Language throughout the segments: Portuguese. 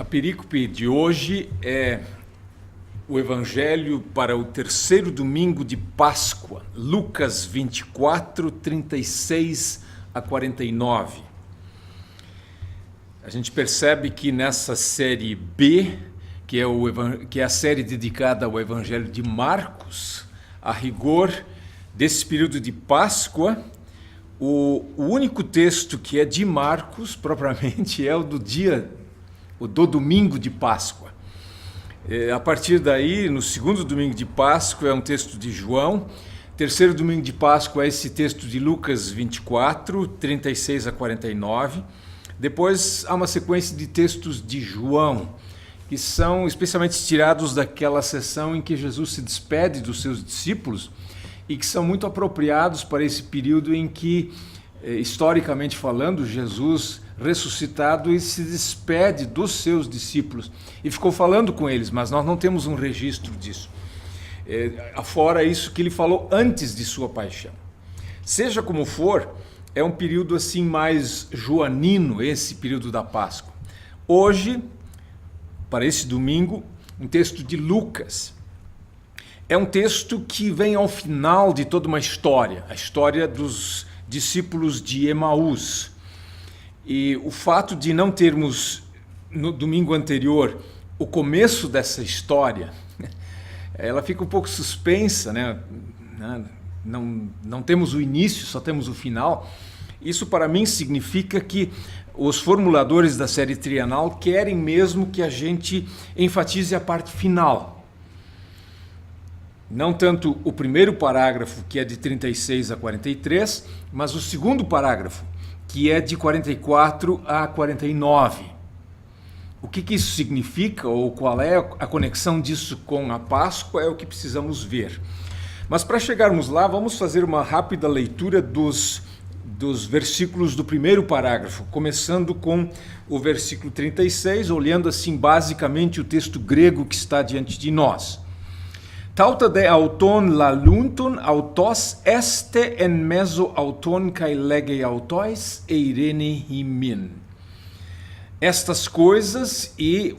perícope de hoje é o Evangelho para o terceiro domingo de Páscoa, Lucas 24, 36 a 49. A gente percebe que nessa série B, que é a série dedicada ao Evangelho de Marcos, a rigor desse período de Páscoa, o único texto que é de Marcos, propriamente, é o do domingo de Páscoa. A partir daí, no segundo domingo de Páscoa, é um texto de João. Terceiro domingo de Páscoa é esse texto de Lucas 24, 36 a 49. Depois há uma sequência de textos de João, que são especialmente tirados daquela sessão em que Jesus se despede dos seus discípulos e que são muito apropriados para esse período em que, historicamente falando, Jesus ressuscitado e se despede dos seus discípulos e ficou falando com eles, mas nós não temos um registro disso. Afora isso que ele falou antes de sua paixão. Seja como for, é um período assim mais joanino, esse período da Páscoa. Hoje, para esse domingo, um texto de Lucas. É um texto que vem ao final de toda uma história, a história dos discípulos de Emaús. E o fato de não termos, no domingo anterior, o começo dessa história, ela fica um pouco suspensa, né? Não temos o início, só temos o final. Isso, para mim, significa que os formuladores da série trienal querem mesmo que a gente enfatize a parte final. Não tanto o primeiro parágrafo, que é de 36 a 43, mas o segundo parágrafo, que é de 44 a 49. O que isso significa, ou qual é a conexão disso com a Páscoa, é o que precisamos ver. Mas para chegarmos lá, vamos fazer uma rápida leitura dos versículos do primeiro parágrafo, começando com o versículo 36, olhando assim basicamente o texto grego que está diante de nós. Tauta de auton lalunton autos este en meso auton kai lege autois eirene himin. Estas coisas e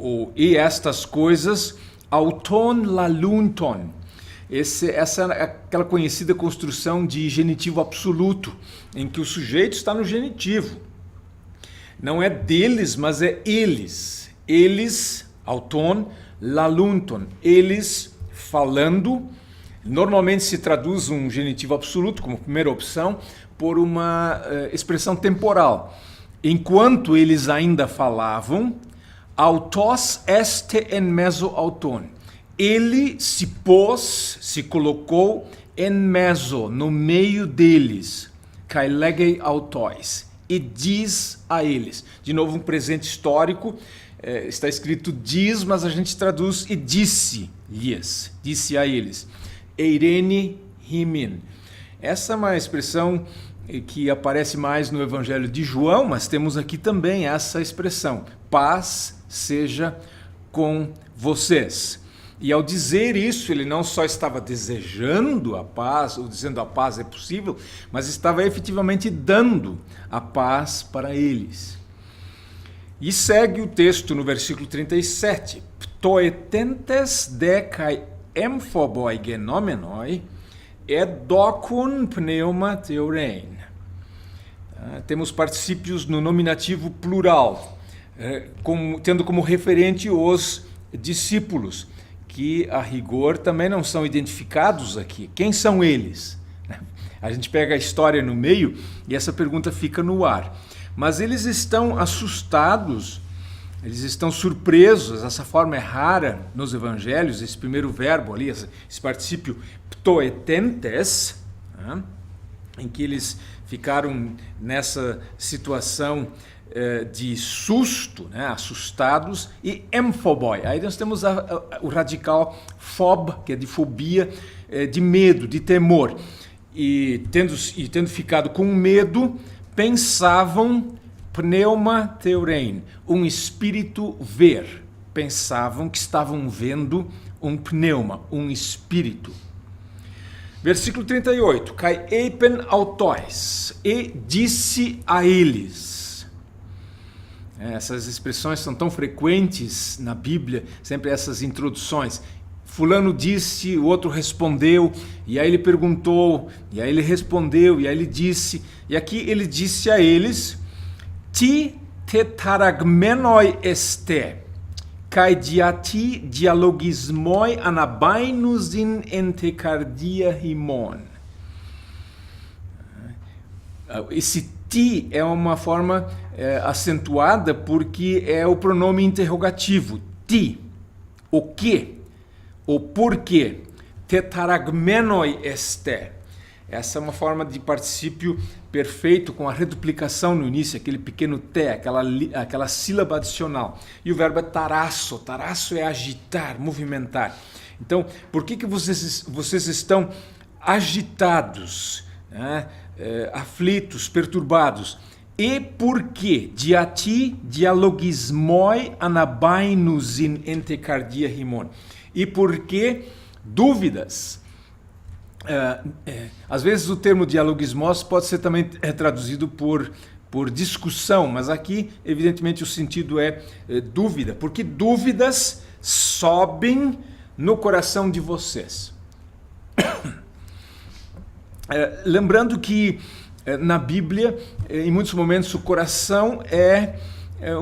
estas coisas auton lalunton. Essa é aquela conhecida construção de genitivo absoluto, em que o sujeito está no genitivo. Não é deles, mas é eles. Eles, auton, lalunton. Eles falando. Normalmente se traduz um genitivo absoluto, como primeira opção, por uma expressão temporal. Enquanto eles ainda falavam, autos este en meso auton. Ele se pôs, se colocou en meso, no meio deles, kai legei autois, e diz a eles. De novo, um presente histórico, está escrito diz, mas a gente traduz e disse-lhes, disse a eles. Eirene himin. Essa é uma expressão que aparece mais no Evangelho de João, mas temos aqui também essa expressão, paz seja com vocês. E ao dizer isso, ele não só estava desejando a paz, ou dizendo a paz é possível, mas estava efetivamente dando a paz para eles. E segue o texto no versículo 37. Ptoetentes de kai emphoboi genomenoi edocun pneuma theorein. Temos particípios no nominativo plural, tendo como referente os discípulos, que a rigor também não são identificados aqui. Quem são eles? A gente pega a história no meio e essa pergunta fica no ar. Mas eles estão assustados, eles estão surpresos. Essa forma é rara nos evangelhos, esse primeiro verbo ali, esse particípio ptoetentes, em que eles ficaram nessa situação de susto, né, assustados, e emphoboi. Aí nós temos o radical phob, que é de fobia, de medo, de temor. E tendo ficado com medo, pensavam pneuma theorein, um espírito ver. Pensavam que estavam vendo um pneuma, um espírito. Versículo 38. Kai eipen autois, e disse a eles. Essas expressões são tão frequentes na Bíblia, sempre essas introduções. Fulano disse, o outro respondeu, e aí ele perguntou, e aí ele respondeu, e aí ele disse. E aqui ele disse a eles: Ti tetaragmenoi este, kai diati dialogismoi anabainus in entecardia himon. Esse ti é uma forma acentuada porque é o pronome interrogativo. Ti, o que, o porquê. Tetaragmenoi este. Essa é uma forma de particípio perfeito com a reduplicação no início, aquele pequeno te, aquela sílaba adicional. E o verbo é tarasso. Tarasso é agitar, movimentar. Então, por que vocês estão agitados, né? Aflitos, perturbados? E por que? Diati dialogismoi anabainus in entecardia himon. E por que dúvidas? Às vezes o termo dialogismos pode ser também traduzido por discussão, mas aqui evidentemente o sentido é dúvida, porque dúvidas sobem no coração de vocês. Lembrando que na Bíblia, em muitos momentos, o coração é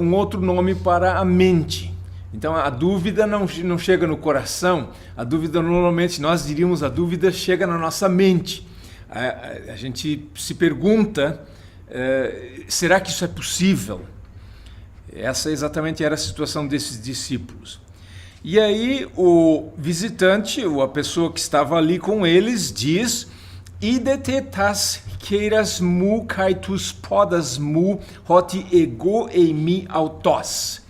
um outro nome para a mente. Então a dúvida não chega no coração, a dúvida normalmente, nós diríamos, a dúvida chega na nossa mente. A gente se pergunta, será que isso é possível? Essa exatamente era a situação desses discípulos. E aí o visitante, ou a pessoa que estava ali com eles, diz: Idete tas queiras mu kai tus podas mu hoti ego eimi autos.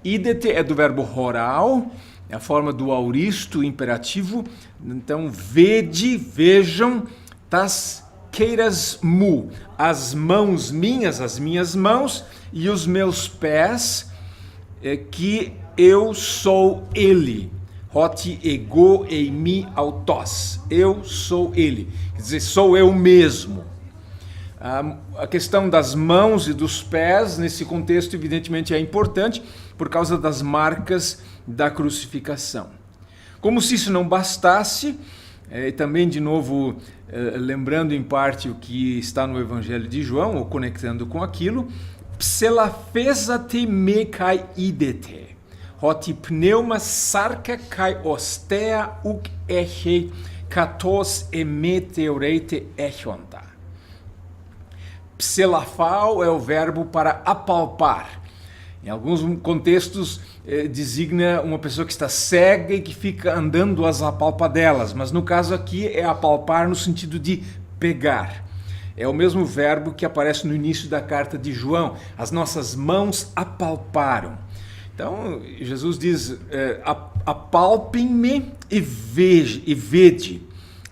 Idete é do verbo horal, é a forma do auristo imperativo. Então, vede, vejam, tas queiras mu, as mãos minhas, as minhas mãos, e os meus pés, que eu sou ele. Hoti ego eimi autos. Eu sou ele. Quer dizer, sou eu mesmo. A questão das mãos e dos pés, nesse contexto, evidentemente é importante por causa das marcas da crucificação. Como se isso não bastasse, também, de novo, lembrando em parte o que está no Evangelho de João, ou conectando com aquilo, pselafesate me kai idete. Hoti pneuma sarca kai ostea uk echei katos emeteorete echonta. Pselafal é o verbo para apalpar. Em alguns contextos designa uma pessoa que está cega e que fica andando às apalpadelas, mas no caso aqui é apalpar no sentido de pegar. É o mesmo verbo que aparece no início da carta de João. As nossas mãos apalparam. Então, Jesus diz, apalpem-me e vede,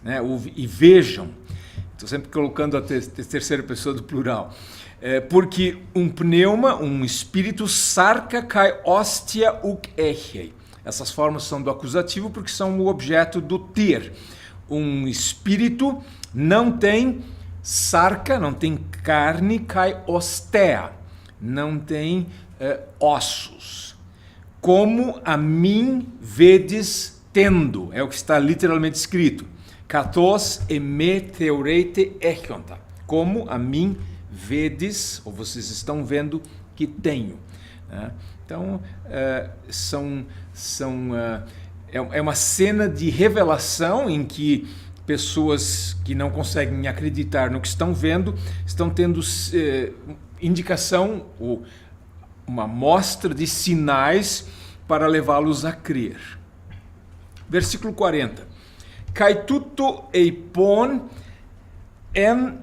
né? E vejam. Estou sempre colocando a terceira pessoa do plural. Porque um pneuma, um espírito, sarca kai ostia uk echei. Essas formas são do acusativo porque são o objeto do ter. Um espírito não tem sarca, não tem carne, kai ostea, não tem ossos. Como a mim vedes tendo, é o que está literalmente escrito. Katos emeteorete echonta. Como a mim vedes, ou vocês estão vendo que tenho. Então, é uma cena de revelação em que pessoas que não conseguem acreditar no que estão vendo estão tendo indicação ou uma mostra de sinais para levá-los a crer. Versículo 40. Kai tuto eipon en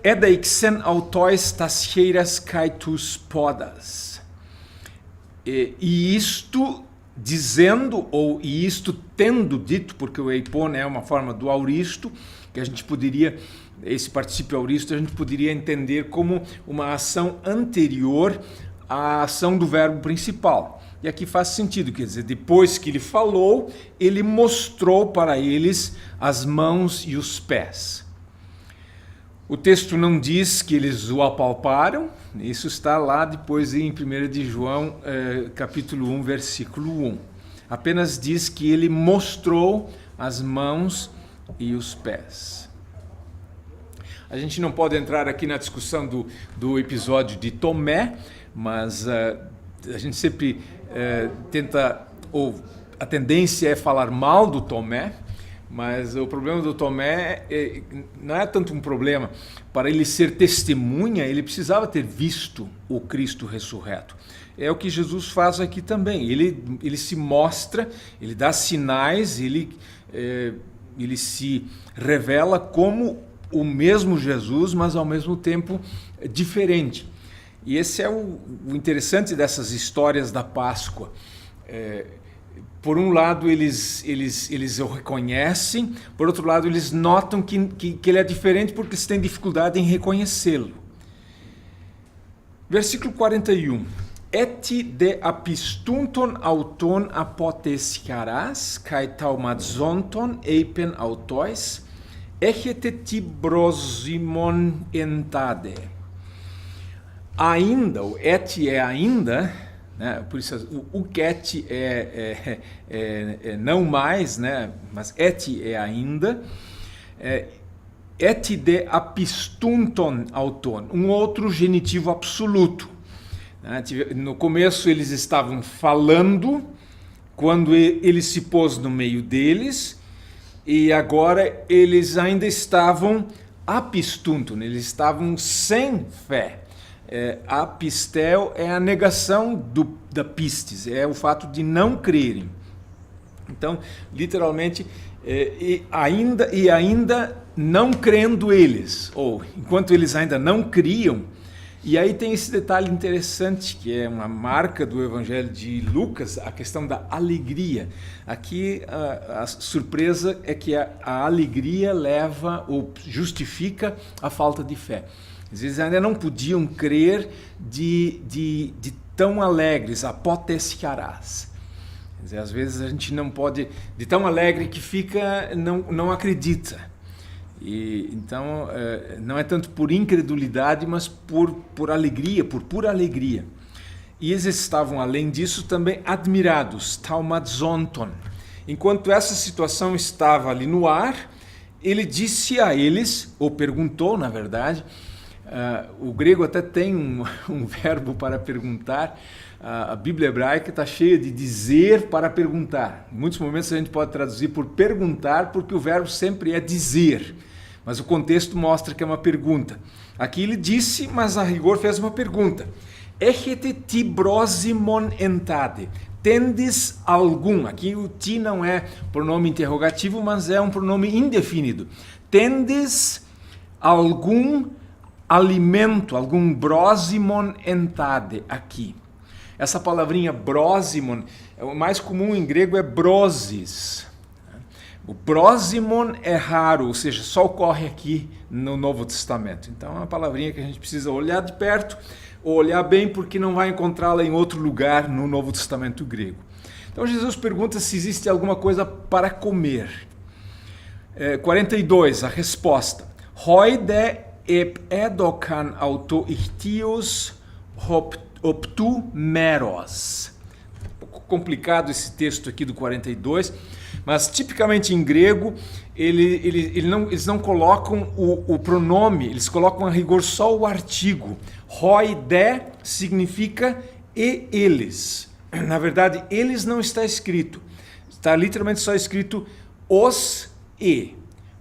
edeixen autois tas cheiras kai tus podas. E isto dizendo, ou e isto tendo dito, porque o eipon é uma forma do auristo, que a gente poderia, esse particípio auristo, a gente poderia entender como uma ação anterior à ação do verbo principal. E aqui faz sentido, quer dizer, depois que ele falou, ele mostrou para eles as mãos e os pés. O texto não diz que eles o apalparam, isso está lá depois em 1 de João, capítulo 1, versículo 1. Apenas diz que ele mostrou as mãos e os pés. A gente não pode entrar aqui na discussão do episódio de Tomé, mas a gente sempre tenta, ou a tendência é falar mal do Tomé, mas o problema do Tomé não é tanto um problema. Para ele ser testemunha, ele precisava ter visto o Cristo ressurreto. É o que Jesus faz aqui também. Ele se mostra, ele dá sinais, ele se revela como o mesmo Jesus, mas ao mesmo tempo diferente. E esse é o interessante dessas histórias da Páscoa. Por um lado, eles o reconhecem, por outro lado, eles notam que ele é diferente porque eles têm dificuldade em reconhecê-lo. Versículo 41. Et de apistunton auton apotesiaras, kai taumadzonton eipen autois, echete tibrosimon entade. Ainda, o et é ainda, né? Por isso o et é não mais, né? Mas et é ainda. Et de apistunton auton, um outro genitivo absoluto. No começo eles estavam falando, quando ele se pôs no meio deles, e agora eles ainda estavam apistunton, eles estavam sem fé. Apistel é a negação da pistis, é o fato de não crerem. Então, literalmente, ainda não crendo eles, ou enquanto eles ainda não criam. E aí tem esse detalhe interessante, que é uma marca do Evangelho de Lucas, a questão da alegria. Aqui a surpresa é que a alegria leva ou justifica a falta de fé. Às vezes ainda não podiam crer de tão alegres, apotesiarás. Quer dizer, às vezes a gente não pode, de tão alegre que fica, não acredita. E, então, não é tanto por incredulidade, mas por alegria, por pura alegria. E eles estavam, além disso, também admirados, taumadzonton. Enquanto essa situação estava ali no ar, ele disse a eles, ou perguntou, na verdade, o grego até tem um verbo para perguntar, a Bíblia hebraica está cheia de dizer para perguntar. Em muitos momentos a gente pode traduzir por perguntar, porque o verbo sempre é dizer. Mas o contexto mostra que é uma pergunta. Aqui ele disse, mas a rigor fez uma pergunta. Echete tibrosimon entade. Tendes algum, aqui o ti não é pronome interrogativo, mas é um pronome indefinido. Tendes algum alimento, algum brosimon entade aqui. Essa palavrinha brosimon, o mais comum em grego é brosis. O brosimon é raro, ou seja, só ocorre aqui no Novo Testamento. Então é uma palavrinha que a gente precisa olhar de perto, ou olhar bem, porque não vai encontrá-la em outro lugar no Novo Testamento grego. Então Jesus pergunta se existe alguma coisa para comer. 42, a resposta. Hoi de edokan auto ichtios optu meros. Um pouco complicado esse texto aqui do 42, mas tipicamente em grego eles não colocam o pronome, eles colocam a rigor só o artigo. Hoi de significa e eles. Na verdade, eles não está escrito. Está literalmente só escrito os e,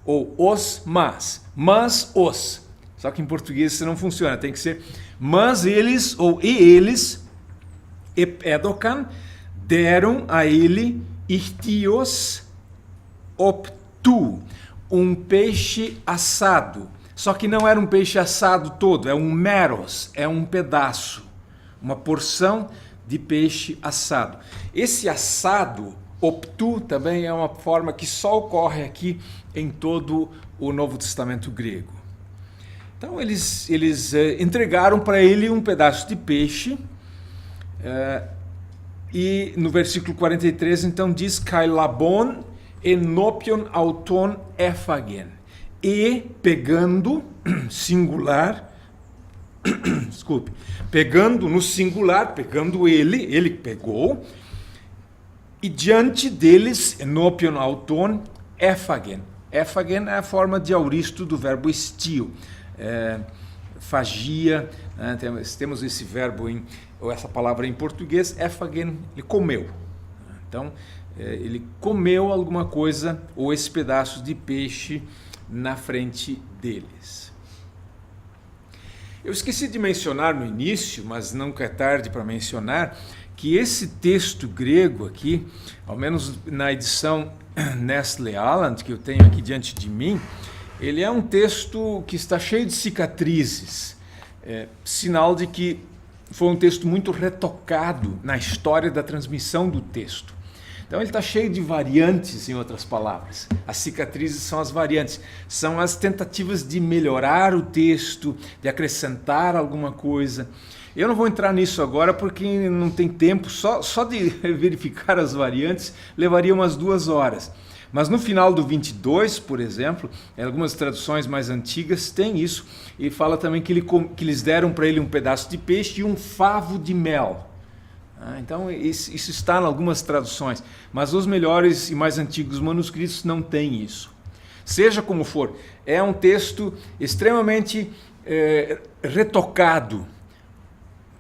ou os mas os. Só que em português isso não funciona, tem que ser mas eles, ou e eles, edokan, deram a ele ichtios optu, um peixe assado. Só que não era um peixe assado todo, é um meros, é um pedaço, uma porção de peixe assado. Esse assado, optu, também é uma forma que só ocorre aqui em todo o Novo Testamento grego. Então eles entregaram para ele um pedaço de peixe, e no versículo 43 então diz, kai labon enopion auton ephagen. e pegando singular, desculpe, pegando no singular, pegando ele pegou, e diante deles, enopion auton, éphagen. Éphagen é a forma de auristo do verbo estio. Fagia, né? Temos esse verbo, ou essa palavra em português, éphagen, ele comeu. Então, ele comeu alguma coisa, ou esse pedaço de peixe na frente deles. Eu esqueci de mencionar no início, mas nunca é tarde para mencionar, que esse texto grego aqui, ao menos na edição Nestle Aland, que eu tenho aqui diante de mim, ele é um texto que está cheio de cicatrizes, sinal de que foi um texto muito retocado na história da transmissão do texto. Então ele está cheio de variantes, em outras palavras. As cicatrizes são as variantes, são as tentativas de melhorar o texto, de acrescentar alguma coisa. Eu não vou entrar nisso agora porque não tem tempo, só de verificar as variantes levaria umas 2 horas. Mas no final do 22, por exemplo, em algumas traduções mais antigas tem isso, e fala também que eles deram para ele um pedaço de peixe e um favo de mel. Então isso está em algumas traduções, mas os melhores e mais antigos manuscritos não têm isso. Seja como for, é um texto extremamente retocado,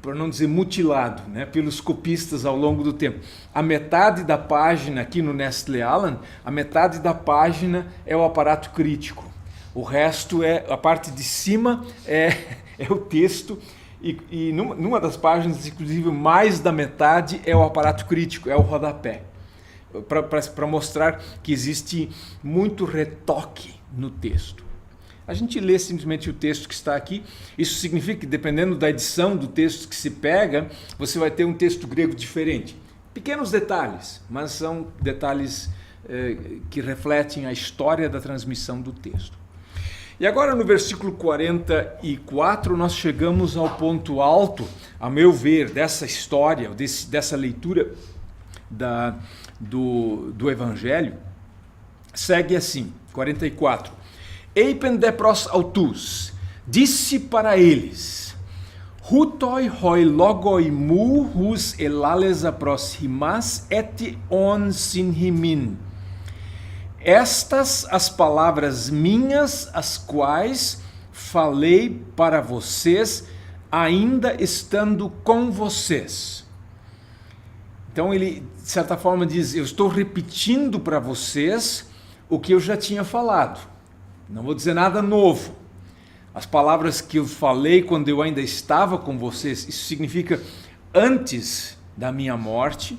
para não dizer mutilado, né, pelos copistas ao longo do tempo. A metade da página aqui no Nestle Aland, a metade da página é o aparato crítico. O resto a parte de cima é o texto, e numa das páginas, inclusive, mais da metade é o aparato crítico, é o rodapé, para mostrar que existe muito retoque no texto. A gente lê simplesmente o texto que está aqui. Isso significa que, dependendo da edição do texto que se pega, você vai ter um texto grego diferente. Pequenos detalhes, mas são detalhes que refletem a história da transmissão do texto. E agora, no versículo 44, nós chegamos ao ponto alto, a meu ver, dessa história, dessa leitura do Evangelho. Segue assim, 44. Eipen depros autus, disse para eles, hutoi hoi logoi mu hus elales aproximas et on sinhimin. Estas as palavras minhas, as quais falei para vocês, ainda estando com vocês. Então ele, de certa forma, diz, eu estou repetindo para vocês o que eu já tinha falado. Não vou dizer nada novo. As palavras que eu falei quando eu ainda estava com vocês, isso significa antes da minha morte.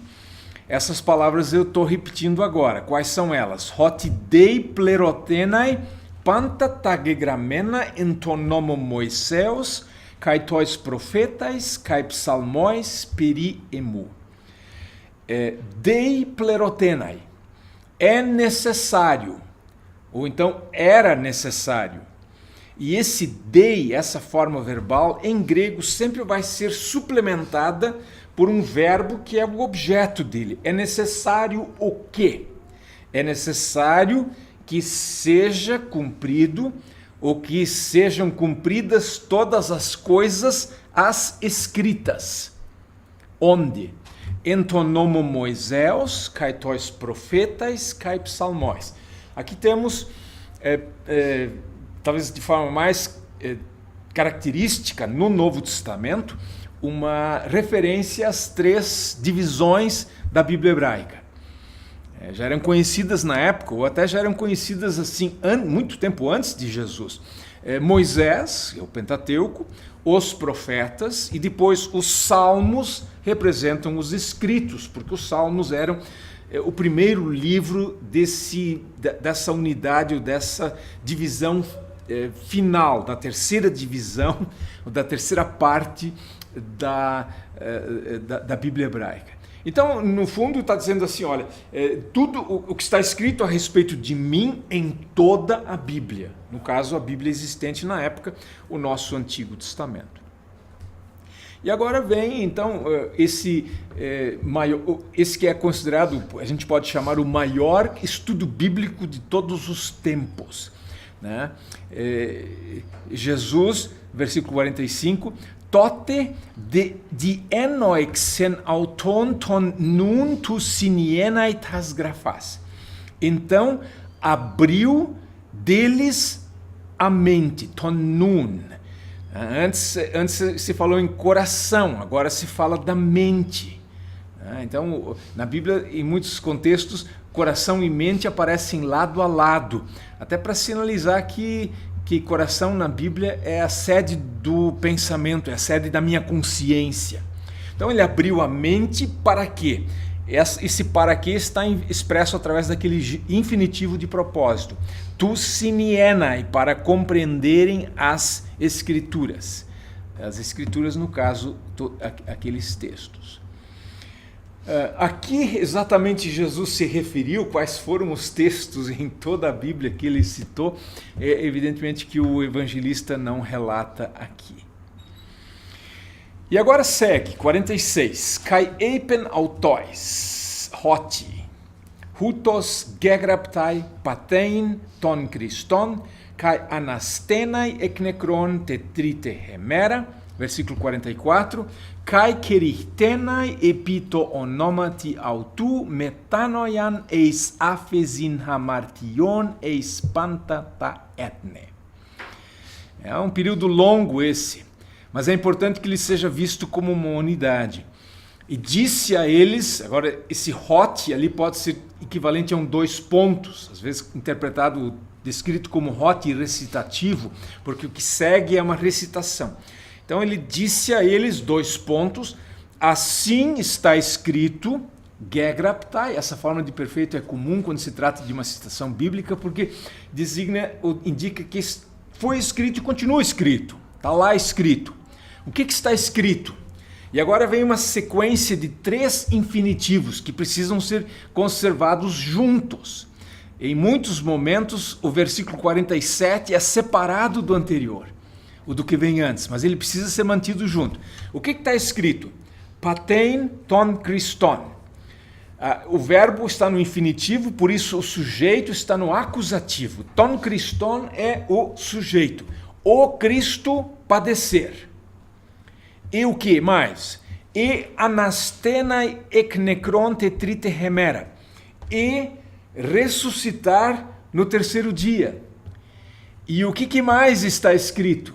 Essas palavras eu estou repetindo agora. Quais são elas? Hoti dei plerotenai panta tagegramena entonomo Moiseus, kai tois profetais, kai psalmois peri emu. Dei plerotenai. É necessário. Ou então era necessário. E esse dei, essa forma verbal, em grego sempre vai ser suplementada por um verbo que é o objeto dele. É necessário o quê? É necessário que seja cumprido, ou que sejam cumpridas todas as coisas as escritas. Onde? Entonomo Moiseus, kai tois profetais, kai psalmóis. Aqui temos, talvez de forma mais característica no Novo Testamento, uma referência às 3 divisões da Bíblia hebraica. Já eram conhecidas na época, ou até já eram conhecidas assim muito tempo antes de Jesus. Moisés, o Pentateuco, os profetas e depois os salmos representam os escritos, porque os salmos eram o primeiro livro dessa unidade, ou dessa divisão final, da terceira divisão, ou da terceira parte da Bíblia hebraica. Então, no fundo, está dizendo assim, olha, tudo o que está escrito a respeito de mim em toda a Bíblia, no caso, a Bíblia existente na época, o nosso Antigo Testamento. E agora vem, então, esse que é considerado, a gente pode chamar o maior estudo bíblico de todos os tempos. né? Jesus, versículo 45, tote de enoixen auton ton nun tu sinienai tas grafas. Então, abriu deles a mente, ton nun. Antes se falou em coração, agora se fala da mente. Então, na Bíblia, em muitos contextos, coração e mente aparecem lado a lado, até para sinalizar que coração na Bíblia é a sede do pensamento, é a sede da minha consciência. Então ele abriu a mente para quê? Esse para quê está expresso através daquele infinitivo de propósito. Tu sinienai, para compreenderem as Escrituras. As Escrituras, no caso, aqueles textos. Aqui exatamente Jesus se referiu, quais foram os textos em toda a Bíblia que ele citou, evidentemente que o evangelista não relata aqui. E agora segue, 46, Kai eipen autois, hoti, hutos gegraptai patein ton Christon, kai anastenai eknekron tetrite hemera, versículo 44, kai kerictenai epito onomati autu metanoian eis afesin hamartion eis pantata etne. É um período longo esse, mas é importante que ele seja visto como uma unidade. E disse a eles, agora esse hot ali pode ser equivalente a 2 pontos, às vezes interpretado, descrito como hot recitativo, porque o que segue é uma recitação. Então ele disse a eles, 2 pontos, assim está escrito, gegraptai, essa forma de perfeito é comum quando se trata de uma citação bíblica, porque indica que foi escrito e continua escrito, está lá escrito. O que está escrito? E agora vem uma sequência de 3 infinitivos que precisam ser conservados juntos. Em muitos momentos, o versículo 47 é separado do anterior, o do que vem antes, mas ele precisa ser mantido junto. O que está escrito? Patein ton Christon. O verbo está no infinitivo, por isso o sujeito está no acusativo. Ton Christon é o sujeito. O Cristo padecer. E o que mais? E anastenai eknekron tetrite hemera. E ressuscitar no 3º dia. E o que mais está escrito?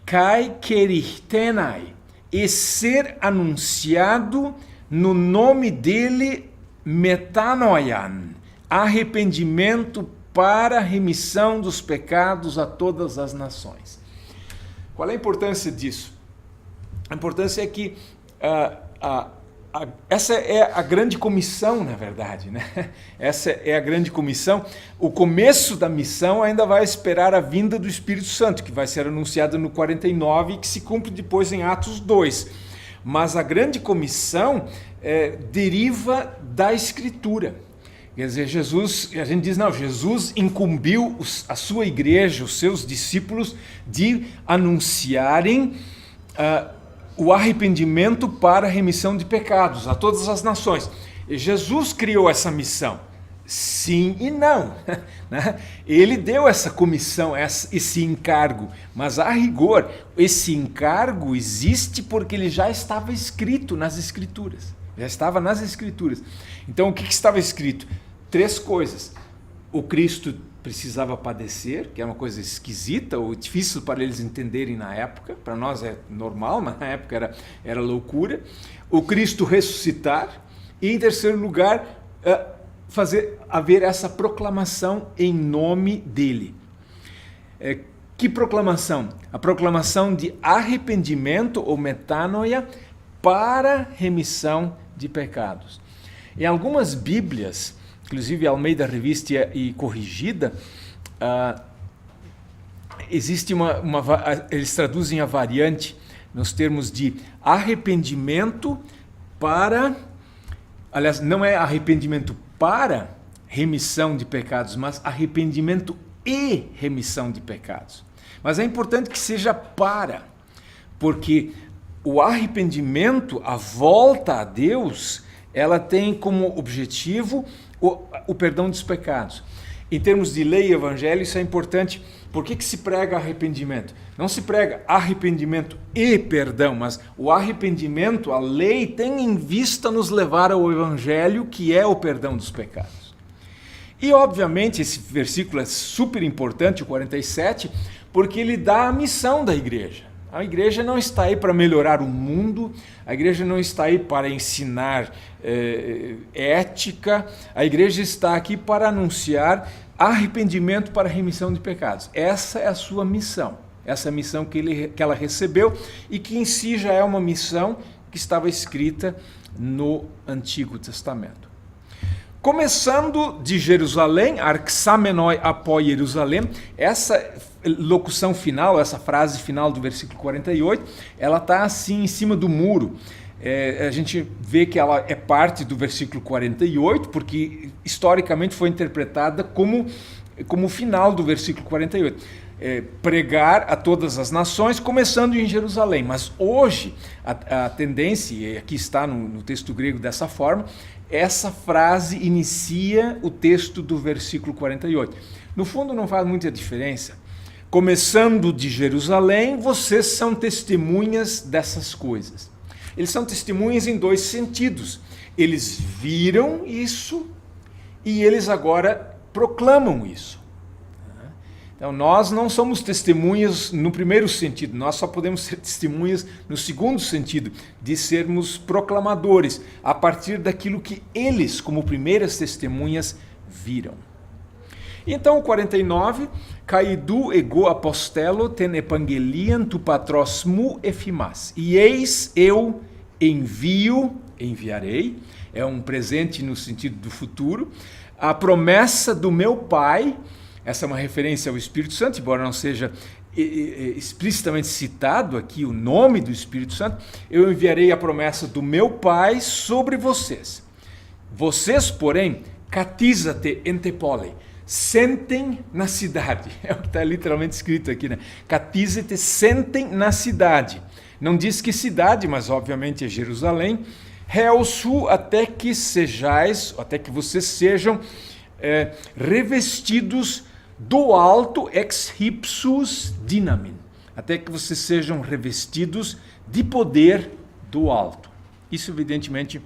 Kai kerictenai. E ser anunciado no nome dele metanoian. Arrependimento para remissão dos pecados a todas as nações. Qual é a importância disso? A importância é que essa é a grande comissão, na verdade, né? Essa é a grande comissão. O começo da missão ainda vai esperar a vinda do Espírito Santo, que vai ser anunciada no 49 e que se cumpre depois em Atos 2. Mas a grande comissão deriva da Escritura. Quer dizer, a gente diz, não, Jesus incumbiu a sua igreja, os seus discípulos, de anunciarem o arrependimento para a remissão de pecados a todas as nações. E Jesus criou essa missão. Sim e não. Ele deu essa comissão, esse encargo, mas a rigor, esse encargo existe porque ele já estava escrito nas Escrituras. Já estava nas Escrituras. Então, o que estava escrito? 3 coisas. O Cristo precisava padecer, que era uma coisa esquisita ou difícil para eles entenderem na época. Para nós é normal, mas na época era loucura. O Cristo ressuscitar. E, em terceiro lugar, haver essa proclamação em nome dele. Que proclamação? A proclamação de arrependimento ou metanoia para remissão de pecados. Em algumas Bíblias, inclusive Almeida Revista e Corrigida, existe eles traduzem a variante nos termos de arrependimento para, aliás, não é arrependimento para remissão de pecados, mas arrependimento e remissão de pecados. Mas é importante que seja para, porque o arrependimento, a volta a Deus, ela tem como objetivo o perdão dos pecados. Em termos de lei e evangelho, isso é importante. Por que se prega arrependimento? Não se prega arrependimento e perdão, mas o arrependimento, a lei, tem em vista nos levar ao evangelho, que é o perdão dos pecados. E, obviamente, esse versículo é super importante, o 47, porque ele dá a missão da igreja. A igreja não está aí para melhorar o mundo, a igreja não está aí para ensinar ética, a igreja está aqui para anunciar arrependimento para remissão de pecados. Essa é a sua missão, essa missão que ela recebeu e que em si já é uma missão que estava escrita no Antigo Testamento. Começando de Jerusalém, arxamenoi apó Jerusalém, essa locução final, essa frase final do versículo 48, ela está assim em cima do muro. A gente vê que ela é parte do versículo 48, porque historicamente foi interpretada como o final do versículo 48. Pregar a todas as nações, começando em Jerusalém. Mas hoje a tendência, e aqui está no texto grego dessa forma, essa frase inicia o texto do versículo 48. No fundo não faz muita diferença. Começando de Jerusalém, vocês são testemunhas dessas coisas. Eles são testemunhas em dois sentidos. Eles viram isso e eles agora proclamam isso. Então, nós não somos testemunhas no primeiro sentido, nós só podemos ser testemunhas no segundo sentido, de sermos proclamadores, a partir daquilo que eles, como primeiras testemunhas, viram. Então, o 49, Caídu ego apostelo ten epangelian tu patros mu efimas. E eis eu enviarei, é um presente no sentido do futuro, a promessa do meu Pai. Essa é uma referência ao Espírito Santo, embora não seja explicitamente citado aqui o nome do Espírito Santo. Eu enviarei a promessa do meu Pai sobre vocês. Vocês, porém, catízate entepole, sentem na cidade. É o que está literalmente escrito aqui, né? Catízate, sentem na cidade. Não diz que cidade, mas obviamente é Jerusalém. Reelsu, até que vocês sejam revestidos do alto ex ipsus dynamin, até que vocês sejam revestidos de poder do alto. Isso evidentemente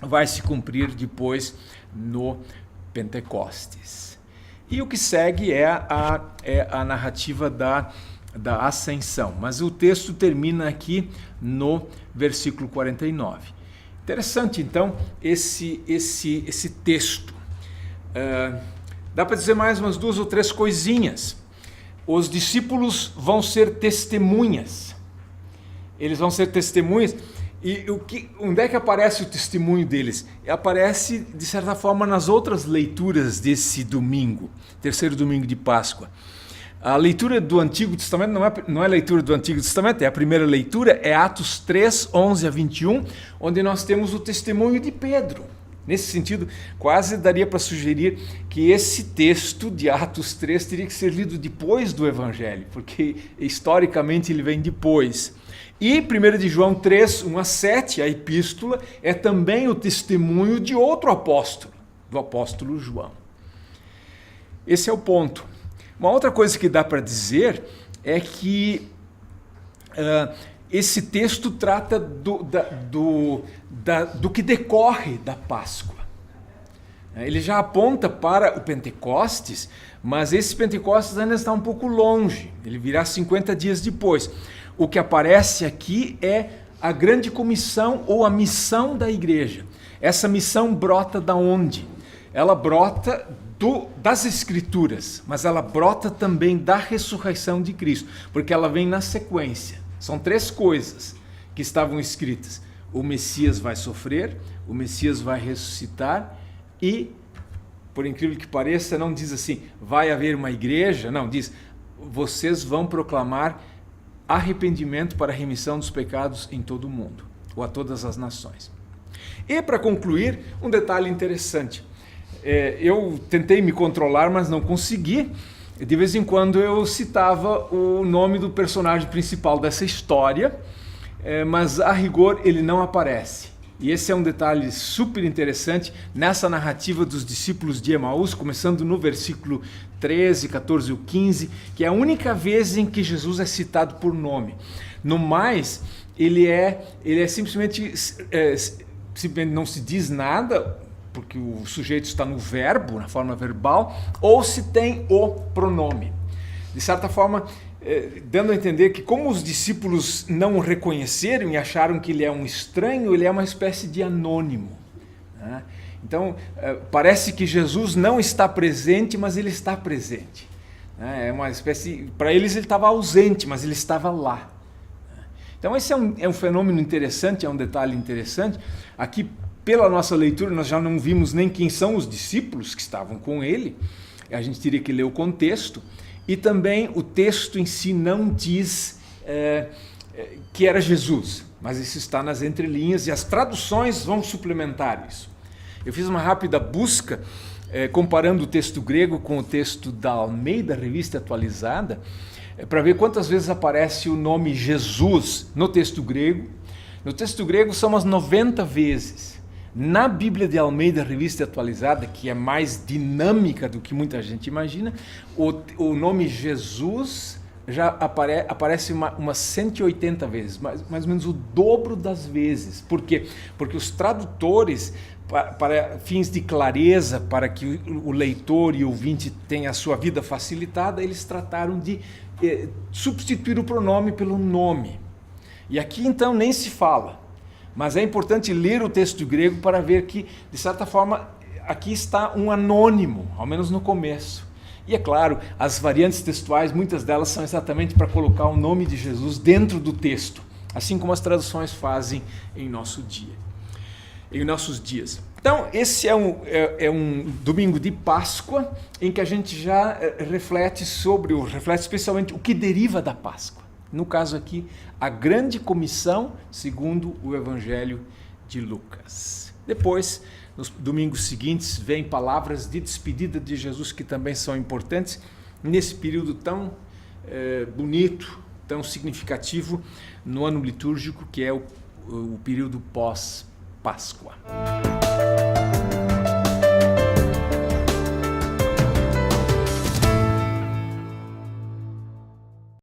vai se cumprir depois no Pentecostes. E o que segue é a narrativa da ascensão, mas o texto termina aqui no versículo 49. Interessante então esse texto. Dá para dizer mais umas duas ou três coisinhas. Os discípulos vão ser testemunhas. Eles vão ser testemunhas. E onde é que aparece o testemunho deles? Aparece, de certa forma, nas outras leituras desse domingo, terceiro domingo de Páscoa. A leitura do Antigo Testamento não é leitura do Antigo Testamento, é a primeira leitura, é Atos 3, 11 a 21, onde nós temos o testemunho de Pedro. Nesse sentido, quase daria para sugerir que esse texto de Atos 3 teria que ser lido depois do Evangelho, porque historicamente ele vem depois. E 1 de João 3, 1 a 7, a epístola, é também o testemunho de outro apóstolo, do apóstolo João. Esse é o ponto. Uma outra coisa que dá para dizer é que esse texto trata do que decorre da Páscoa. Ele já aponta para o Pentecostes, mas esse Pentecostes ainda está um pouco longe. Ele virá 50 dias depois. O que aparece aqui é a grande comissão ou a missão da igreja. Essa missão brota da onde? Ela brota das Escrituras, mas ela brota também da ressurreição de Cristo, porque ela vem na sequência. São três coisas que estavam escritas. O Messias vai sofrer, o Messias vai ressuscitar e, por incrível que pareça, não diz assim, vai haver uma igreja, não, diz, vocês vão proclamar arrependimento para a remissão dos pecados em todo o mundo, ou a todas as nações. E para concluir, um detalhe interessante. Eu tentei me controlar, mas não consegui. De vez em quando eu citava o nome do personagem principal dessa história, mas a rigor ele não aparece. E esse é um detalhe super interessante nessa narrativa dos discípulos de Emaús, começando no versículo 13, 14 e 15, que é a única vez em que Jesus é citado por nome. No mais, ele é simplesmente não se diz nada, porque o sujeito está no verbo, na forma verbal, ou se tem o pronome. De certa forma, dando a entender que como os discípulos não o reconheceram e acharam que ele é um estranho, ele é uma espécie de anônimo, né? Então, parece que Jesus não está presente, mas ele está presente. É uma espécie, para eles ele estava ausente, mas ele estava lá. Então esse é um fenômeno interessante, é um detalhe interessante. Aqui, pela nossa leitura, nós já não vimos nem quem são os discípulos que estavam com ele. A gente teria que ler o contexto. E também o texto em si não diz que era Jesus, mas isso está nas entrelinhas e as traduções vão suplementar isso. Eu fiz uma rápida busca comparando o texto grego com o texto da Almeida, Revista Atualizada, para ver quantas vezes aparece o nome Jesus no texto grego. No texto grego são umas 90 vezes. Na Bíblia de Almeida, Revista Atualizada, que é mais dinâmica do que muita gente imagina, o nome Jesus já aparece umas 180 vezes, mais ou menos o dobro das vezes. Por quê? Porque os tradutores, para fins de clareza, para que o leitor e o ouvinte tenha a sua vida facilitada, eles trataram de substituir o pronome pelo nome. E aqui então nem se fala. Mas é importante ler o texto grego para ver que, de certa forma, aqui está um anônimo, ao menos no começo. E é claro, as variantes textuais, muitas delas são exatamente para colocar o nome de Jesus dentro do texto, assim como as traduções fazem em nossos dias. Então, esse é um domingo de Páscoa em que a gente já reflete especialmente o que deriva da Páscoa. No caso aqui, a grande comissão segundo o Evangelho de Lucas. Depois, nos domingos seguintes, vem palavras de despedida de Jesus que também são importantes nesse período tão bonito, tão significativo no ano litúrgico que é o período pós-Páscoa.